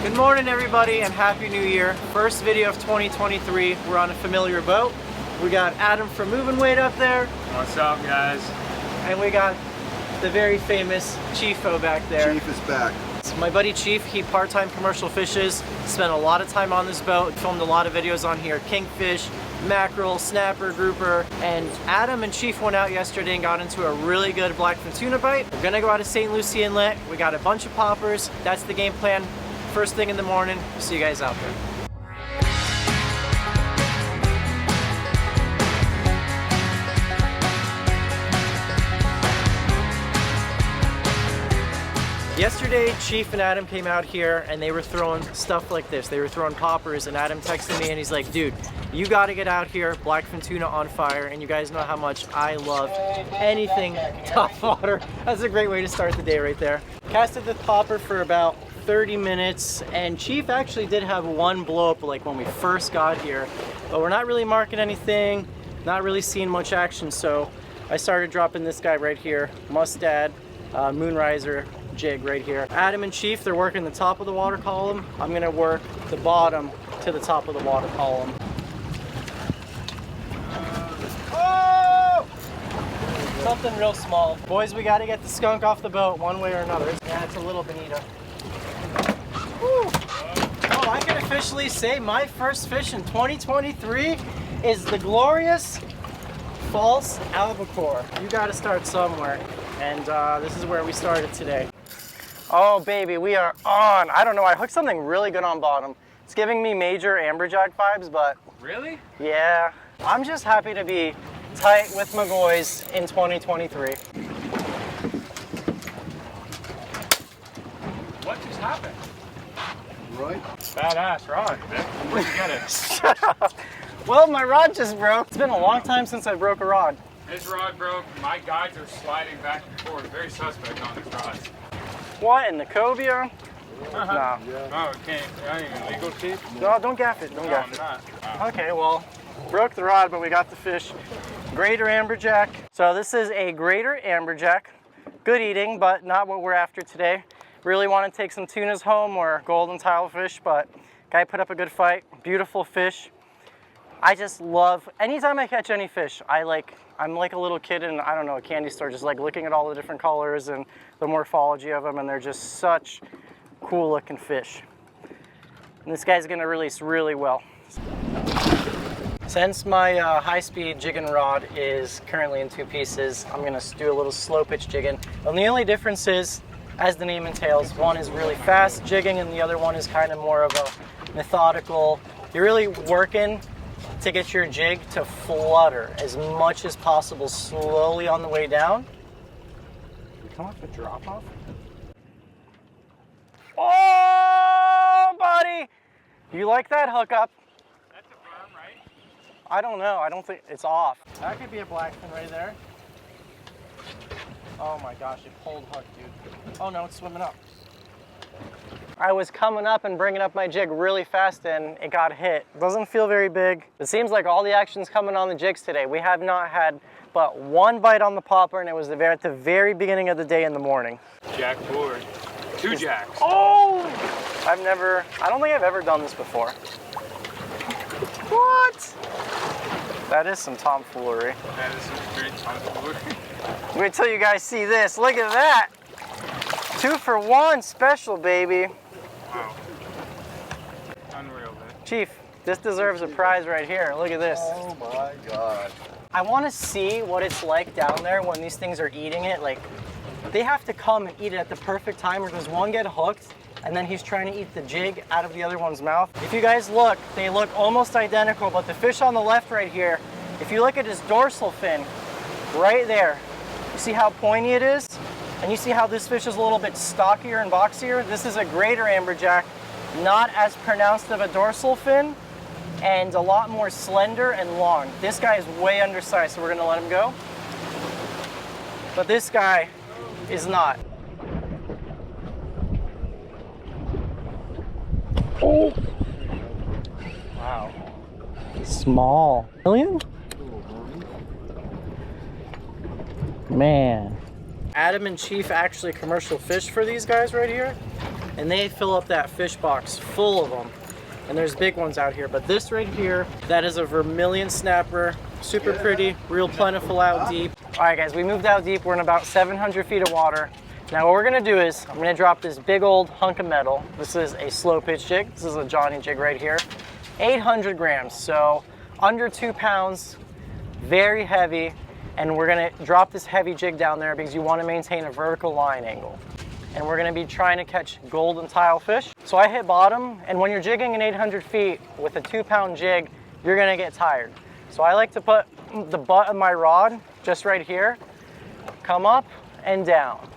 Good morning everybody and Happy New Year. First video of 2023. We're on a familiar boat. We got Adam from Moving Weight up there. What's up guys? And we got the very famous Chiefo back there. Chief is back. So my buddy Chief, he part-time commercial fishes, spent a lot of time on this boat, filmed a lot of videos on here, kingfish, mackerel, snapper, grouper, and Adam and Chief went out yesterday and got into a really good blackfin tuna bite. We're gonna go out to St. Lucie Inlet. We got a bunch of poppers. That's the game plan. First thing in the morning. See you guys out there. Yesterday, Chief and Adam came out here and they were throwing stuff like this. They were throwing poppers, and Adam texted me and he's like, dude, you gotta get out here, blackfin tuna on fire. And you guys know how much I love anything top water. That's a great way to start the day right there. Casted the popper for about 30 minutes, and Chief actually did have one blow up like when we first got here, but we're not really marking anything, not really seeing much action, so I started dropping this guy right here, Mustad Moonriser jig right here. Adam and Chief, they're working the top of the water column. I'm gonna work the bottom to the top of the water column. Oh! Something real small. Boys, we gotta get the skunk off the boat one way or another. Yeah, it's a little bonito. Woo. Oh, I can officially say my first fish in 2023 is the glorious false albacore. You gotta start somewhere, and this is where we started today. Oh baby, we are on. I don't know, I hooked something really good on bottom. It's giving me major amberjack vibes, but... Really? Yeah. I'm just happy to be tight with McGoys in 2023. What just happened? Right? Badass rod, Vic. Where'd you get it? Shut up. Well, my rod just broke. It's been a long time since I broke a rod. His rod broke. My guides are sliding back and forth. Very suspect on his rods. What, in the cobia? No. Yeah. Oh, okay. That ain't even legal tape? No, don't gaff it. Don't No, gaff I'm it. not. Oh. Okay, well, broke the rod, but we got the fish. Greater amberjack. So this is a greater amberjack. Good eating, but not what we're after today. Really want to take some tunas home or golden tilefish, but guy put up a good fight. Beautiful fish. I just love, anytime I catch any fish, I'm like a little kid in, I don't know, a candy store, just like looking at all the different colors and the morphology of them, and they're just such cool looking fish. And this guy's gonna release really well. Since my high-speed jigging rod is currently in two pieces, I'm gonna do a little slow pitch jigging. And the only difference is, as the name entails, one is really fast jigging and the other one is kind of more of a methodical. You're really working to get your jig to flutter as much as possible slowly on the way down. You come off the drop off? Oh, buddy! You like that hookup? That's a firm, right? I don't know. I don't think it's off. That could be a blackfin right there. Oh my gosh, it pulled hook, dude. Oh no, it's swimming up. I was coming up and bringing up my jig really fast and it got hit. Doesn't feel very big. It seems like all the action's coming on the jigs today. We have not had but one bite on the popper, and it was at the very beginning of the day in the morning. Jack board. Two jacks. Oh! I don't think I've ever done this before. What? That is some tomfoolery. That is some great tomfoolery. Wait till you guys see this. Look at that. 2 for 1 special, baby. Wow. Unreal, man. Chief, this deserves a prize right here. Look at this. Oh my God. I want to see what it's like down there when these things are eating it. Like, they have to come and eat it at the perfect time, or does one get hooked and then he's trying to eat the jig out of the other one's mouth? If you guys look, they look almost identical, but the fish on the left right here, if you look at his dorsal fin, right there, you see how pointy it is? And you see how this fish is a little bit stockier and boxier? This is a greater amberjack, not as pronounced of a dorsal fin, and a lot more slender and long. This guy is way undersized, so we're gonna let him go. But this guy is not. Oh! Wow. Small. Million? Man. Adam and Chief actually commercial fish for these guys right here. and they fill up that fish box full of them. And there's big ones out here, but this right here, that is a vermilion snapper. Super pretty, real plentiful out deep. All right guys, we moved out deep. We're in about 700 feet of water. Now what we're gonna do is, I'm gonna drop this big old hunk of metal. This is a slow pitch jig. This is a Johnny jig right here. 800 grams, so under 2 pounds, very heavy. And we're gonna drop this heavy jig down there because you wanna maintain a vertical line angle. And we're gonna be trying to catch golden tilefish. So I hit bottom, and when you're jigging in 800 feet with a 2-pound jig, you're gonna get tired. So I like to put the butt of my rod just right here, come up and down,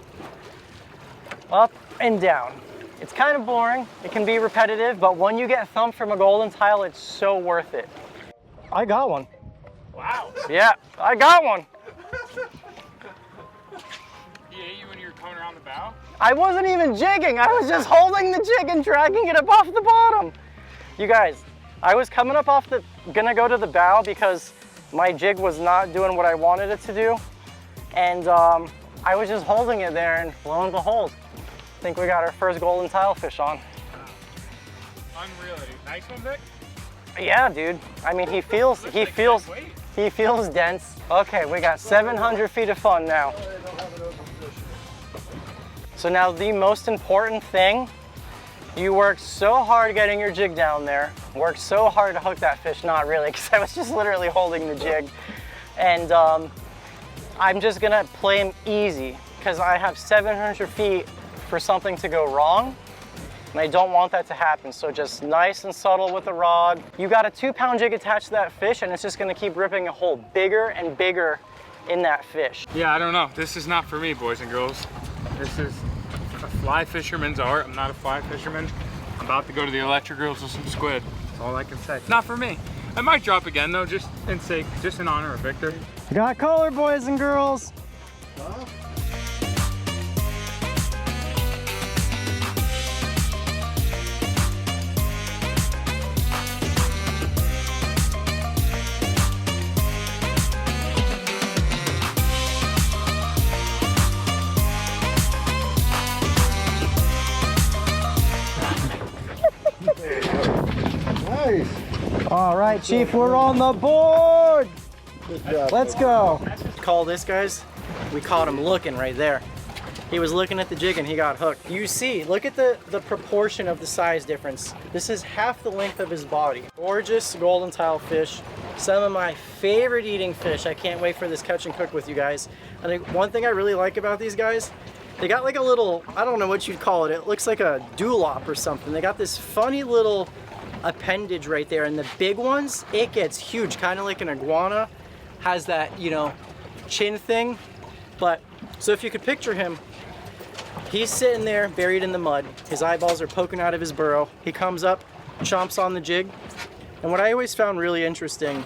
up and down. It's kind of boring, it can be repetitive, but when you get thumped from a golden tile, it's so worth it. I got one. Wow. Yeah, I got one. He ate you when you were coming around the bow? I wasn't even jigging. I was just holding the jig and dragging it up off the bottom. You guys, I was coming up off gonna go to the bow because my jig was not doing what I wanted it to do. And I was just holding it there, and lo and behold, I think we got our first golden tilefish on. Unreal, dude. Nice one, Vic? Yeah, dude. I mean, he feels dense. Okay, we got 700 feet of fun now. So now the most important thing, you worked so hard getting your jig down there, worked so hard to hook that fish, not really, because I was just literally holding the jig. And I'm just gonna play him easy, because I have 700 feet for something to go wrong, and I don't want that to happen. So just nice and subtle with the rod. You got a 2-pound jig attached to that fish, and it's just gonna keep ripping a hole bigger and bigger in that fish. Yeah, I don't know. This is not for me, boys and girls. This is a fly fisherman's art. I'm not a fly fisherman. I'm about to go to the electric grills with some squid. That's all I can say. Not for me. I might drop again though, just in honor of Victor. Got color, boys and girls. Huh? Nice. All right, Chief, we're on the board. Good job. Let's go. Call this, guys. We caught him looking right there. He was looking at the jig and he got hooked. You see, look at the proportion of the size difference. This is half the length of his body. Gorgeous golden tilefish. Some of my favorite eating fish. I can't wait for this catch and cook with you guys. I think one thing I really like about these guys, they got like a little, I don't know what you'd call it. It looks like a dewlap or something. They got this funny little appendage right there, and the big ones, it gets huge, kind of like an iguana. Has that, you know, chin thing. But so if you could picture him, he's sitting there buried in the mud. His eyeballs are poking out of his burrow. He comes up, chomps on the jig. And what I always found really interesting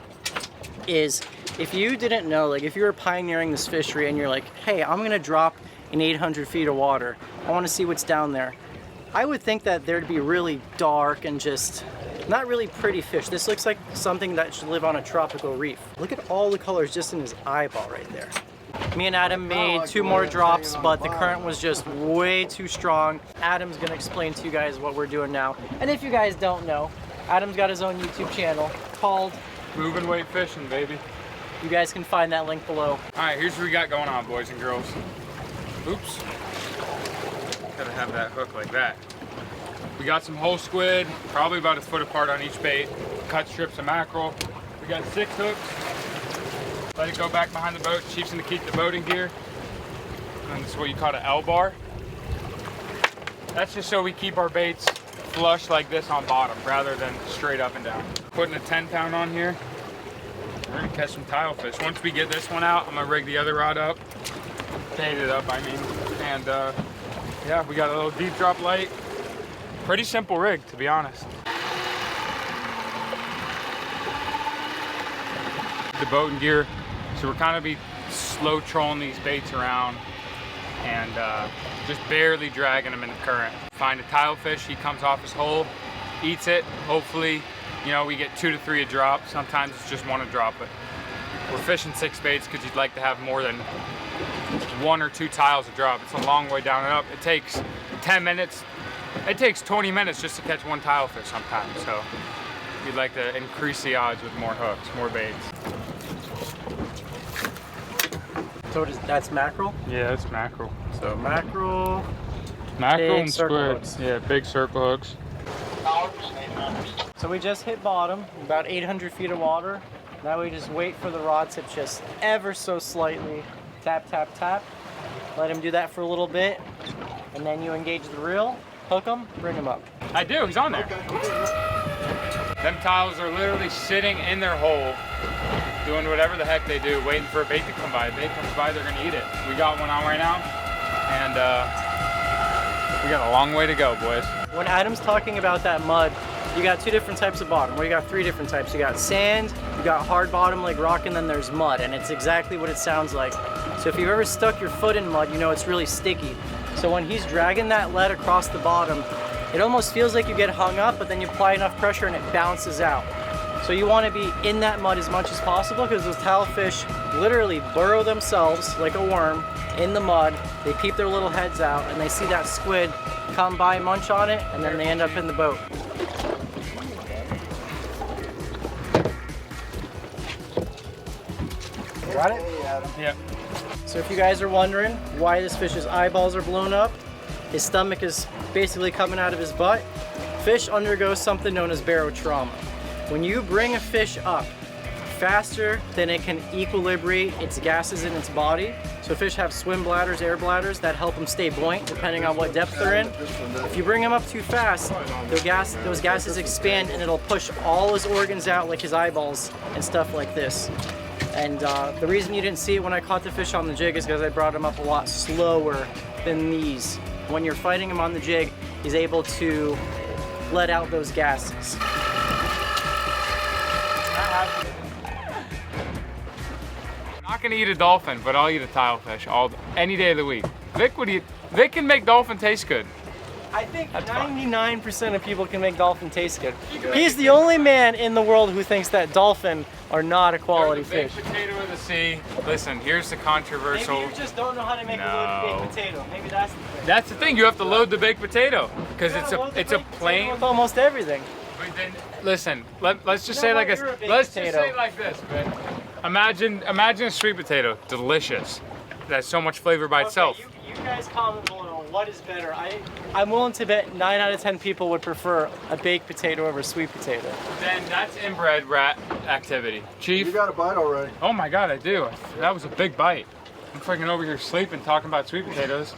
is, if you didn't know, like if you were pioneering this fishery and you're like, hey, I'm gonna drop in 800 feet of water, I want to see what's down there, I would think that there'd be really dark and just not really pretty fish. This looks like something that should live on a tropical reef. Look at all the colors just in his eyeball right there. Me and Adam made 2 more drops, but the current was just way too strong. Adam's gonna explain to you guys what we're doing now. And if you guys don't know, Adam's got his own YouTube channel called Moving Weight Fishing, baby. You guys can find that link below. All right, here's what we got going on, boys and girls. Oops. Gotta have that hook like that. We got some whole squid, probably about a foot apart on each bait. Cut strips of mackerel. We got 6 hooks. Let it go back behind the boat. Chief's gonna keep the boat in gear. And this is what you call an L bar. That's just so we keep our baits flush like this on bottom rather than straight up and down. Putting a 10-pound on here. We're gonna catch some tilefish. Once we get this one out, I'm gonna rig the other rod up. Bait it up, I mean. And yeah, we got a little deep drop light. Pretty simple rig, to be honest. The boat and gear, so we're kind of be slow trolling these baits around and just barely dragging them in the current. Find a tilefish, he comes off his hole, eats it. Hopefully, you know, we get 2 to 3 a drop. Sometimes it's just 1 a drop, but we're fishing 6 baits because you'd like to have more than 1 or 2 tiles a drop. It's a long way down and up. It takes 10 minutes It takes 20 minutes just to catch one tilefish sometimes, so we'd like to increase the odds with more hooks, more baits. So that's mackerel? Yeah, it's mackerel. So Mackerel. mackerel big and circle squid. hooks. Yeah, big circle hooks. So we just hit bottom, about 800 feet of water. Now we just wait for the rod tip just ever so slightly. Tap, tap, tap. Let him do that for a little bit. And then you engage the reel, hook him, bring him up. I do, he's on there. Them tiles are literally sitting in their hole, doing whatever the heck they do, waiting for a bait to come by. If bait comes by, they're gonna eat it. We got one on right now, and we got a long way to go, boys. When Adam's talking about that mud, you got two different types of bottom. Well, you got three different types. You got sand, you got hard bottom like rock, and then there's mud, and it's exactly what it sounds like. So if you've ever stuck your foot in mud, you know it's really sticky. So when he's dragging that lead across the bottom, it almost feels like you get hung up, but then you apply enough pressure and it bounces out. So you want to be in that mud as much as possible because those tilefish literally burrow themselves like a worm in the mud. They peep their little heads out and they see that squid come by, munch on it, and then they end up in the boat. Got it? Yeah. So if you guys are wondering why this fish's eyeballs are blown up, his stomach is basically coming out of his butt. Fish undergo something known as barotrauma. When you bring a fish up faster than it can equilibrate its gases in its body, so fish have swim bladders, air bladders that help them stay buoyant depending on what depth they're in. If you bring them up too fast, those gases expand and it'll push all his organs out like his eyeballs and stuff like this. And the reason you didn't see it when I caught the fish on the jig is because I brought him up a lot slower than these. When you're fighting him on the jig, he's able to let out those gases. I'm not gonna eat a dolphin, but I'll eat a tilefish any day of the week. Vic can make dolphin taste good. I think 99% of people can make dolphin taste good. He's the only man in the world who thinks that dolphin are not a quality They're the fish. baked potato of the sea. Listen, here's the controversial. Maybe you just don't know how to make a loaded baked potato. Maybe that's the thing. That's the thing. You have to load the baked potato because You gotta load the it's a baked potato plain. with almost everything. But then, listen. Let's just You know say like what? this. You're a baked Let's just potato. say it like this, man. Imagine a sweet potato, delicious. That's so much flavor by itself. Okay, you guys comment below what is better. I'm willing to bet 9 out of 10 people would prefer a baked potato over a sweet potato. Then that's inbred rat activity. Chief. You got a bite already. Oh my God, I do. That was a big bite. I'm freaking over here sleeping, talking about sweet potatoes.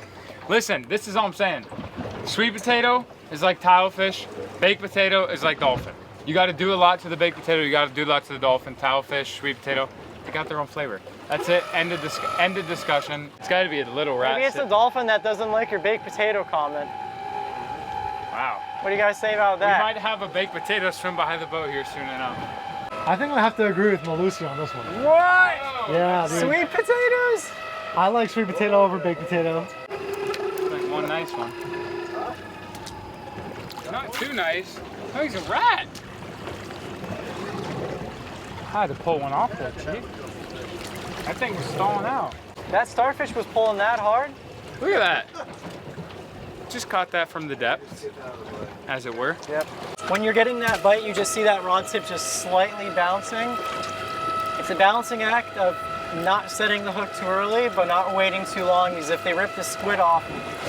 Listen, this is all I'm saying. Sweet potato is like tilefish. Baked potato is like dolphin. You got to do a lot to the baked potato. You got to do a lot to the dolphin. Tilefish, sweet potato, they got their own flavor. That's it. End of discussion. It's got to be a little rat. Maybe it's the dolphin that doesn't like your baked potato comment. Wow. What do you guys say about We that? might have a baked potato swim behind the boat here soon enough. I think I have to agree with Malusi on this one. What? Yeah, dude. Sweet potatoes? I like sweet potato over baked potato. Like one nice one. Not too nice. Oh, he's a rat. I had to pull one off there, Chief. That thing was stalling out. That starfish was pulling that hard? Look at that. Just caught that from the depths, as it were. Yep. When you're getting that bite, you just see that rod tip just slightly bouncing. It's a balancing act of not setting the hook too early, but not waiting too long, because if they rip the squid off,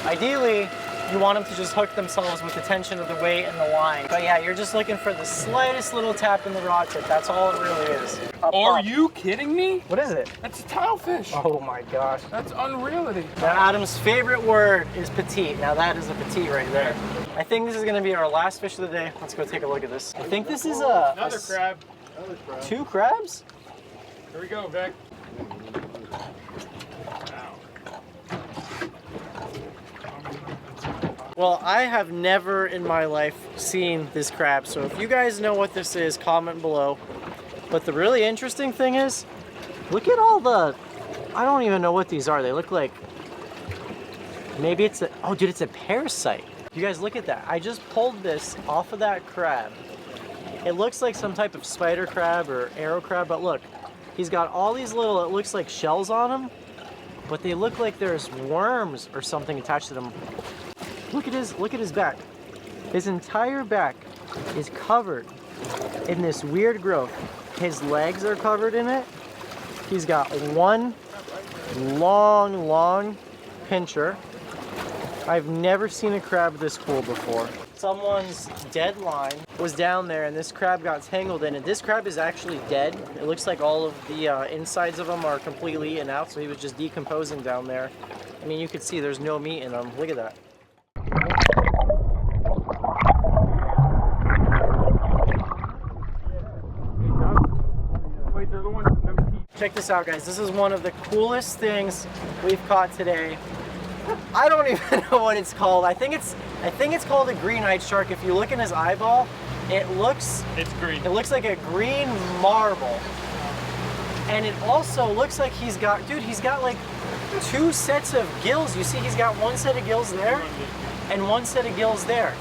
ideally, you want them to just hook themselves with the tension of the weight and the line. But yeah, you're just looking for the slightest little tap in the rod tip. That's all it really is. Up, Are up. you kidding me? What is it? That's a tilefish. Oh my gosh. That's unreality. Now Adam's favorite word is petite. Now that is a petite right there. I think this is gonna be our last fish of the day. Let's go take a look at this. I think this is Another crab. 2 crabs? Here we go, Vic. Well, I have never in my life seen this crab, so if you guys know what this is, comment below. But the really interesting thing is, look at all the, I don't even know what these are. They look like, maybe it's a, oh dude, it's a parasite. You guys look at that. I just pulled this off of that crab. It looks like some type of spider crab or arrow crab, but look, he's got all these little, it looks like shells on him, but they look like there's worms or something attached to them. Look at his back. His entire back is covered in this weird growth. His legs are covered in it. He's got one long pincher. I've never seen a crab this cool before. Someone's dead line was down there and this crab got tangled in it. This crab is actually dead. It looks like all of the insides of them are completely eaten out, so he was just decomposing down there. I mean, you can see there's no meat in them. Look at that. Check this out, guys. This is one of the coolest things we've caught today. I don't even know what it's called. I think it's called a green-eyed shark. If you look in his eyeball, it's green. It looks like a green marble. And it also looks like he's got like 2 sets of gills. You see he's got 1 set of gills there and 1 set of gills there.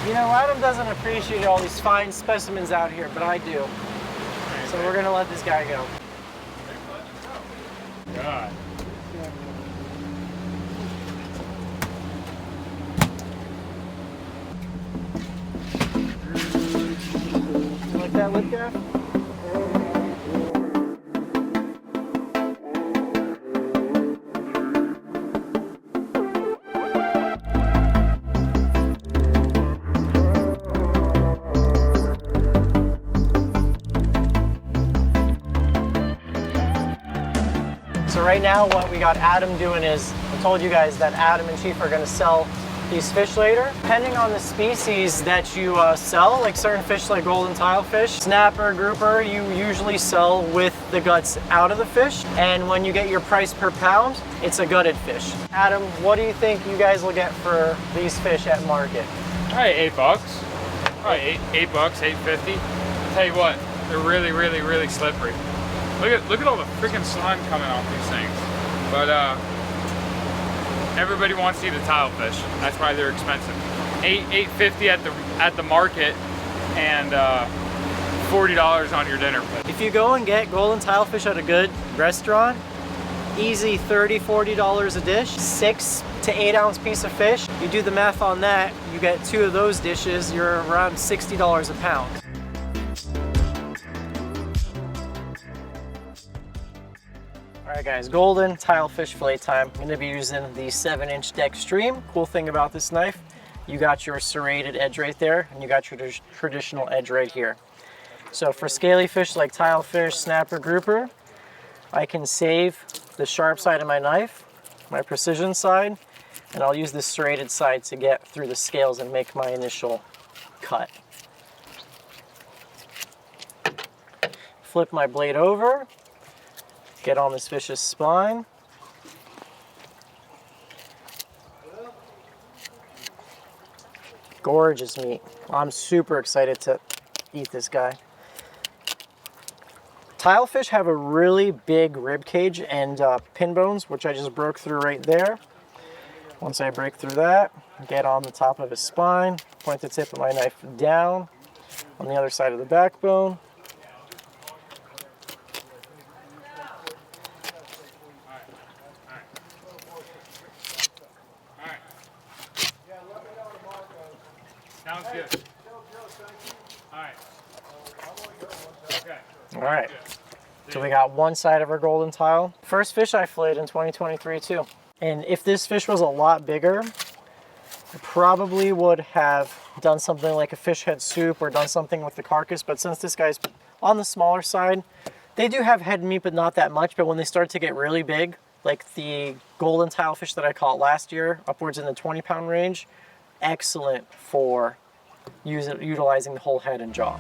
You know, Adam doesn't appreciate all these fine specimens out here, but I do. So we're gonna let this guy go. God. You like that lip gaff? So right now what we got Adam doing is, I told you guys that Adam and Chief are going to sell these fish later. Depending on the species that you sell, like certain fish like golden tilefish, snapper, grouper, you usually sell with the guts out of the fish. And when you get your price per pound, it's a gutted fish. Adam, what do you think you guys will get for these fish at market? Probably $8. Probably $8, $8.50. Tell you what, they're really slippery. Look at all the freaking slime coming off these things. But everybody wants to eat a tilefish. That's why they're expensive. $8.50 at the market, and $40 on your dinner plate. If you go and get golden tilefish at a good restaurant, easy $30, $40 a dish, 6 to 8 ounce piece of fish. You do the math on that, you get 2 of those dishes, you're around $60 a pound. Alright guys, golden tilefish fillet time. I'm going to be using the 7-inch Dextreme. Cool thing about this knife, you got your serrated edge right there, and you got your traditional edge right here. So for scaly fish like tilefish, snapper, grouper, I can save the sharp side of my knife, my precision side, and I'll use this serrated side to get through the scales and make my initial cut. Flip my blade over. Get on this fish's spine. Gorgeous meat. I'm super excited to eat this guy. Tilefish have a really big rib cage and pin bones, which I just broke through right there. Once I break through that, get on the top of his spine, point the tip of my knife down on the other side of the backbone. Sounds good. Alright. Okay. Alright. So we got one side of our golden tile. First fish I filleted in 2023 too. And if this fish was a lot bigger, I probably would have done something like a fish head soup or done something with the carcass. But since this guy's on the smaller side, they do have head meat, but not that much. But when they start to get really big, like the golden tilefish that I caught last year, upwards in the 20-pound range, excellent for utilizing the whole head and jaw.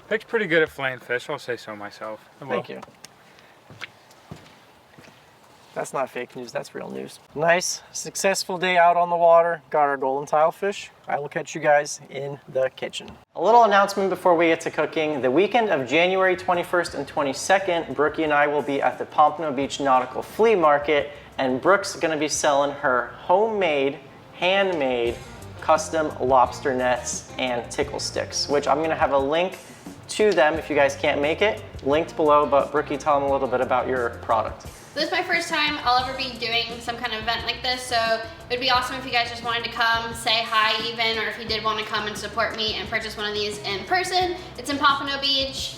Pick's pretty good at filleting fish, I'll say so myself. Thank you. That's not fake news, that's real news. Nice, successful day out on the water. Got our golden tilefish. I will catch you guys in the kitchen. A little announcement before we get to cooking. The weekend of January 21st and 22nd, Brookie and I will be at the Pompano Beach Nautical Flea Market, and Brooke's gonna be selling her homemade, handmade, custom lobster nets and tickle sticks, which I'm gonna have a link to them if you guys can't make it. Linked below, but Brookie, tell them a little bit about your product. This is my first time I'll ever be doing some kind of event like this, so it would be awesome if you guys just wanted to come, say hi even, or if you did want to come and support me and purchase one of these in person. It's in Pompano Beach.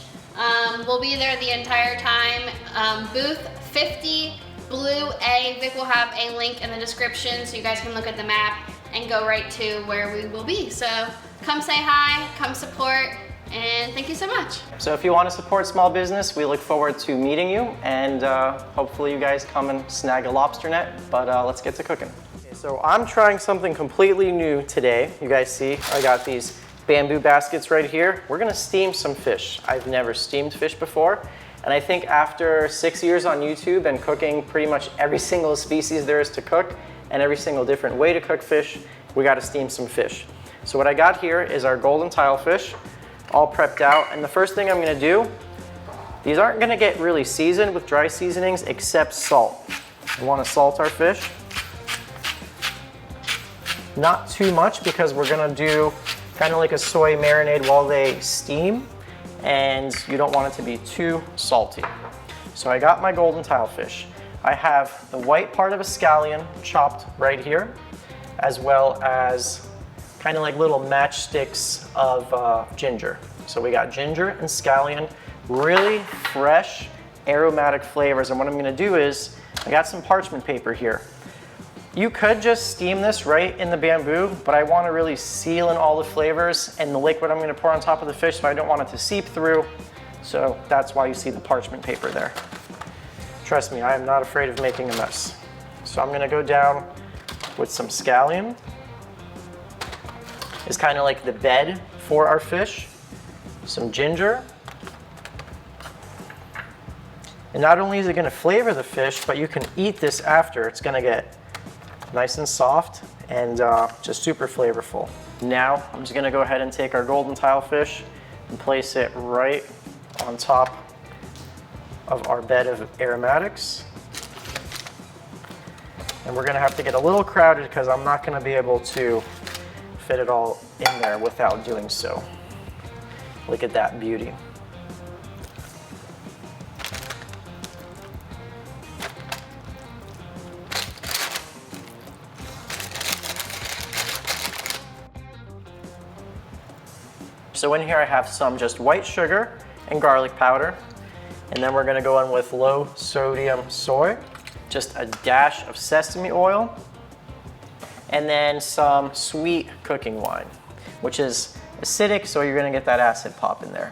We'll be there the entire time. Booth 50, Blue A. Vic will have a link in the description so you guys can look at the map and go right to where we will be. So come say hi, come support, and thank you so much. So if you want to support small business, we look forward to meeting you, and hopefully you guys come and snag a lobster net, but let's get to cooking. Okay, so I'm trying something completely new today. You guys see, I got these bamboo baskets right here. We're gonna steam some fish. I've never steamed fish before, and I think after 6 years on YouTube and cooking pretty much every single species there is to cook and every single different way to cook fish, we gotta steam some fish. So what I got here is our golden tilefish, all prepped out, and the first thing I'm gonna do, these aren't gonna get really seasoned with dry seasonings except salt. We wanna salt our fish. Not too much because we're gonna do kind of like a soy marinade while they steam, and you don't want it to be too salty. So I got my golden tilefish. I have the white part of a scallion chopped right here, as well as kind of like little matchsticks of ginger. So we got ginger and scallion, really fresh, aromatic flavors. And what I'm gonna do is, I got some parchment paper here. You could just steam this right in the bamboo, but I wanna really seal in all the flavors and the liquid I'm gonna pour on top of the fish, so I don't want it to seep through. So that's why you see the parchment paper there. Trust me, I am not afraid of making a mess. So I'm gonna go down with some scallion. It's kind of like the bed for our fish. Some ginger. And not only is it gonna flavor the fish, but you can eat this after. It's gonna get nice and soft and just super flavorful. Now, I'm just gonna go ahead and take our golden tilefish and place it right on top of our bed of aromatics. And we're gonna have to get a little crowded because I'm not gonna be able to fit it all in there without doing so. Look at that beauty. So in here I have some just white sugar and garlic powder, and then we're gonna go in with low sodium soy, just a dash of sesame oil, and then some sweet cooking wine, which is acidic, so you're gonna get that acid pop in there.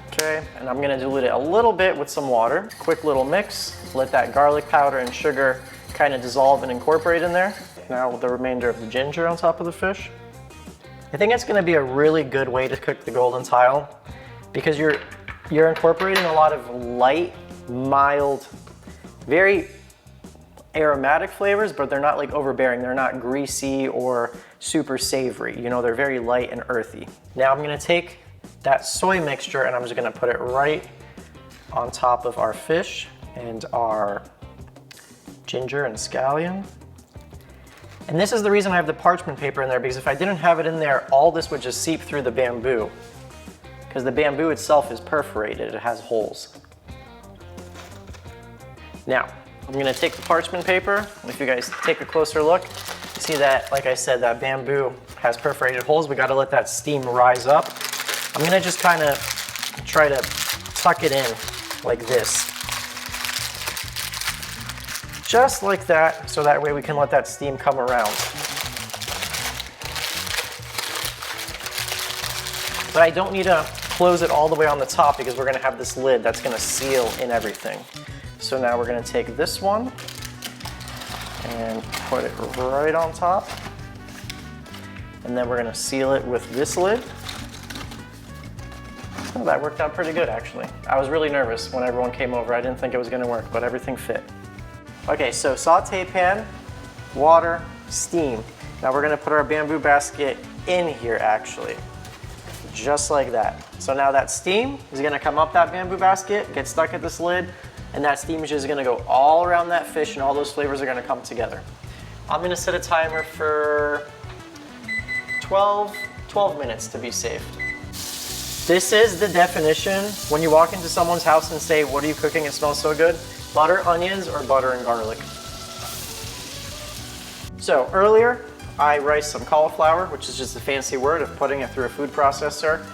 Okay, and I'm gonna dilute it a little bit with some water. Quick little mix, let that garlic powder and sugar kind of dissolve and incorporate in there. Now with the remainder of the ginger on top of the fish. I think it's gonna be a really good way to cook the golden tile because you're incorporating a lot of light, mild, very aromatic flavors, but they're not like overbearing. They're not greasy or super savory. You know, they're very light and earthy. Now I'm gonna take that soy mixture and I'm just gonna put it right on top of our fish and our ginger and scallion. And this is the reason I have the parchment paper in there, because if I didn't have it in there, all this would just seep through the bamboo, because the bamboo itself is perforated, it has holes. Now, I'm gonna take the parchment paper. If you guys take a closer look, you see that, like I said, that bamboo has perforated holes. We gotta let that steam rise up. I'm gonna just kind of try to tuck it in like this. Just like that, so that way we can let that steam come around. But I don't need to close it all the way on the top because we're gonna have this lid that's gonna seal in everything. So now we're gonna take this one and put it right on top. And then we're gonna seal it with this lid. Oh, that worked out pretty good actually. I was really nervous when everyone came over. I didn't think it was gonna work, but everything fit. Okay, so saute pan, water, steam. Now we're gonna put our bamboo basket in here actually, just like that. So now that steam is gonna come up that bamboo basket, get stuck at this lid, and that steam is just gonna go all around that fish and all those flavors are gonna come together. I'm gonna set a timer for 12 minutes to be safe. This is the definition when you walk into someone's house and say, what are you cooking? It smells so good. Butter, onions, or butter and garlic. So earlier, I riced some cauliflower, which is just a fancy word of putting it through a food processor.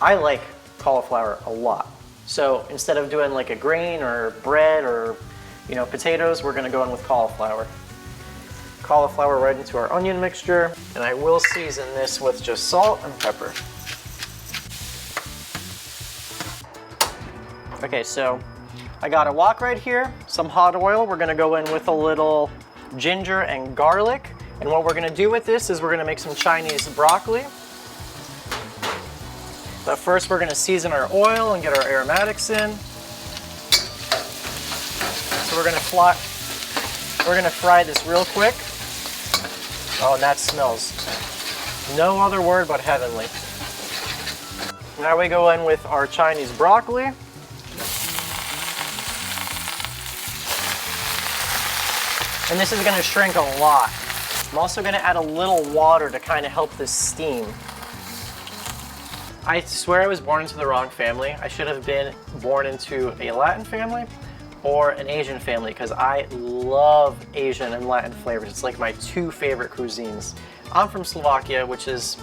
I like cauliflower a lot. So instead of doing like a grain or bread or potatoes, we're gonna go in with cauliflower. Cauliflower right into our onion mixture, and I will season this with just salt and pepper. Okay, so I got a wok right here, some hot oil. We're gonna go in with a little ginger and garlic. And what we're gonna do with this is we're gonna make some Chinese broccoli. But first we're gonna season our oil and get our aromatics in. So we're gonna fry this real quick. Oh, and that smells no other word but heavenly. Now we go in with our Chinese broccoli. And this is gonna shrink a lot. I'm also gonna add a little water to kind of help this steam. I swear I was born into the wrong family. I should have been born into a Latin family or an Asian family because I love Asian and Latin flavors. It's like my two favorite cuisines. I'm from Slovakia, which is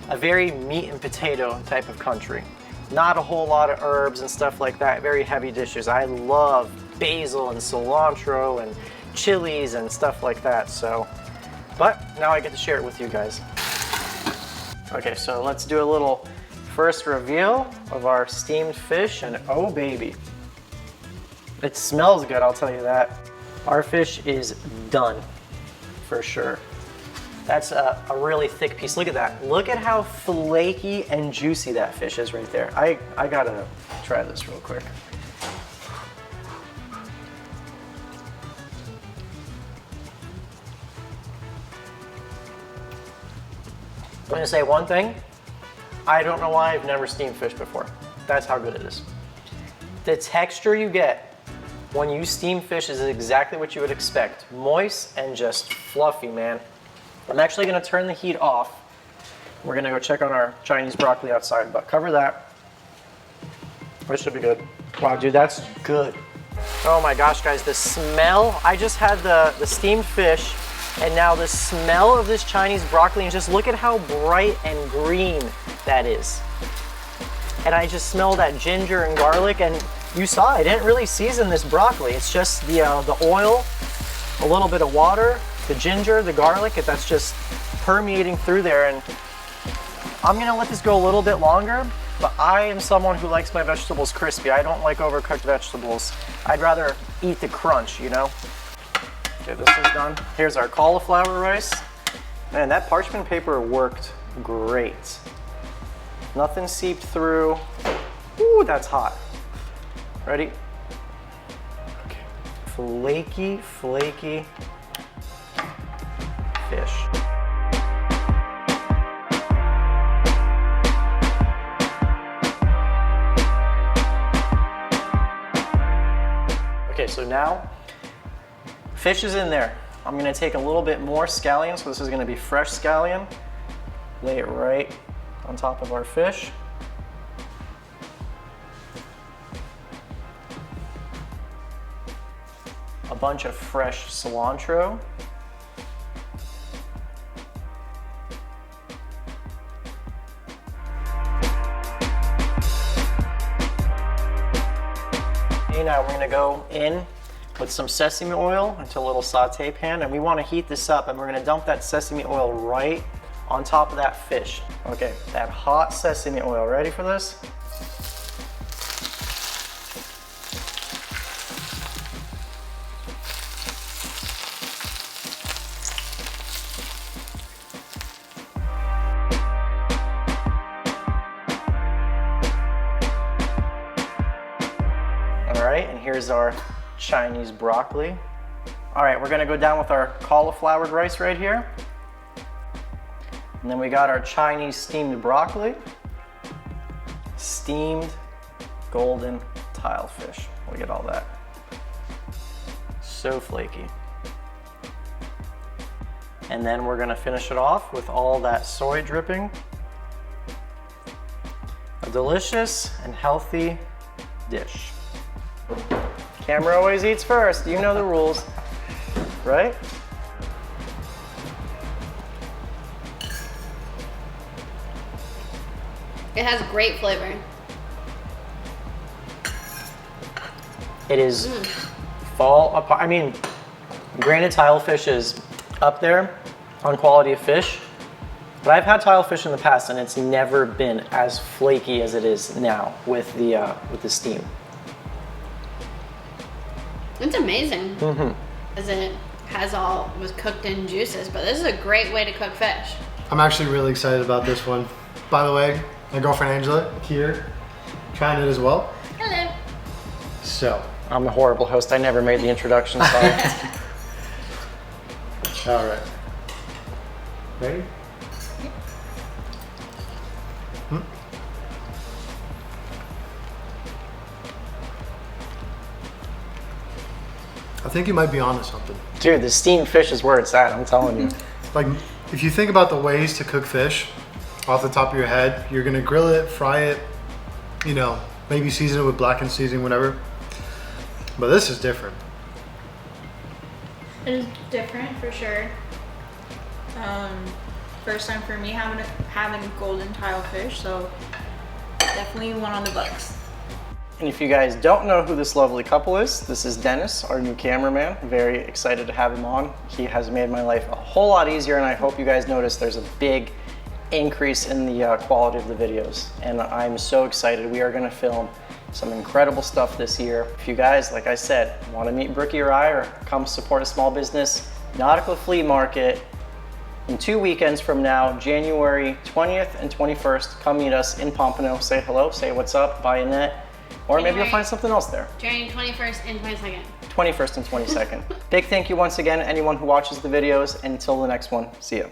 a very meat and potato type of country. Not a whole lot of herbs and stuff like that, very heavy dishes. I love basil and cilantro and chilies and stuff like that, but now I get to share it with you guys. Okay, so let's do a little first reveal of our steamed fish, and oh baby, it smells good, I'll tell you that. Our fish is done, for sure. That's a really thick piece. Look at that. Look at how flaky and juicy that fish is right there. I gotta try this real quick. I'm gonna say one thing. I don't know why I've never steamed fish before. That's how good it is. The texture you get when you steam fish is exactly what you would expect. Moist and just fluffy, man. I'm actually gonna turn the heat off. We're gonna go check on our Chinese broccoli outside, but cover that. This should be good. Wow, dude, that's good. Oh my gosh, guys, the smell. I just had the steamed fish, and now the smell of this Chinese broccoli, and just look at how bright and green that is. And I just smell that ginger and garlic, and you saw I didn't really season this broccoli. It's just the oil, a little bit of water, the ginger, the garlic, that's just permeating through there. And I'm gonna let this go a little bit longer, but I am someone who likes my vegetables crispy. I don't like overcooked vegetables. I'd rather eat the crunch, Okay, this is done. Here's our cauliflower rice. Man, that parchment paper worked great. Nothing seeped through. Ooh, that's hot. Ready? Okay. Flaky, flaky fish. Okay, so now fish is in there. I'm gonna take a little bit more scallion, so this is gonna be fresh scallion. Lay it right on top of our fish. A bunch of fresh cilantro. Okay, now we're gonna go in with some sesame oil into a little saute pan, and we want to heat this up, and we're going to dump that sesame oil right on top of that fish. Okay, that hot sesame oil. Ready for this? All right, and here's our Chinese broccoli. All right, we're gonna go down with our cauliflower rice right here. And then we got our Chinese steamed broccoli. Steamed golden tilefish. Look at all that. So flaky. And then we're gonna finish it off with all that soy dripping. A delicious and healthy dish. Camera always eats first. You know the rules, right? It has great flavor. It is fall apart. I mean, granted, Tilefish is up there on quality of fish, but I've had Tilefish in the past and it's never been as flaky as it is now with the steam. It's amazing. As it was cooked in juices, but this is a great way to cook fish. I'm actually really excited about this one. By the way, my girlfriend Angela here trying it as well. Hello. So, I'm the horrible host. I never made the introduction, sorry. all right. Ready? I think you might be onto something. Dude, the steamed fish is where it's at, I'm telling you. Like, if you think about the ways to cook fish off the top of your head, you're gonna grill it, fry it, you know, maybe season it with blackened seasoning, whatever. But this is different. It is different for sure. First time for me having golden tilefish, so definitely one on the books. And if you guys don't know who this lovely couple is, this is Dennis, our new cameraman. Very excited to have him on. He has made my life a whole lot easier, and I hope you guys notice there's a big increase in the quality of the videos. And I'm so excited. We are gonna film some incredible stuff this year. If you guys, like I said, wanna meet Brook and I or come support a small business, Nautical Flea Market, in 2 weekends from now, January 20th and 21st, come meet us in Pompano. Say hello, say what's up, buy a net. Or maybe you'll find something else there. January 21st and 22nd. 21st and 22nd. Big thank you once again, anyone who watches the videos. Until the next one, see ya.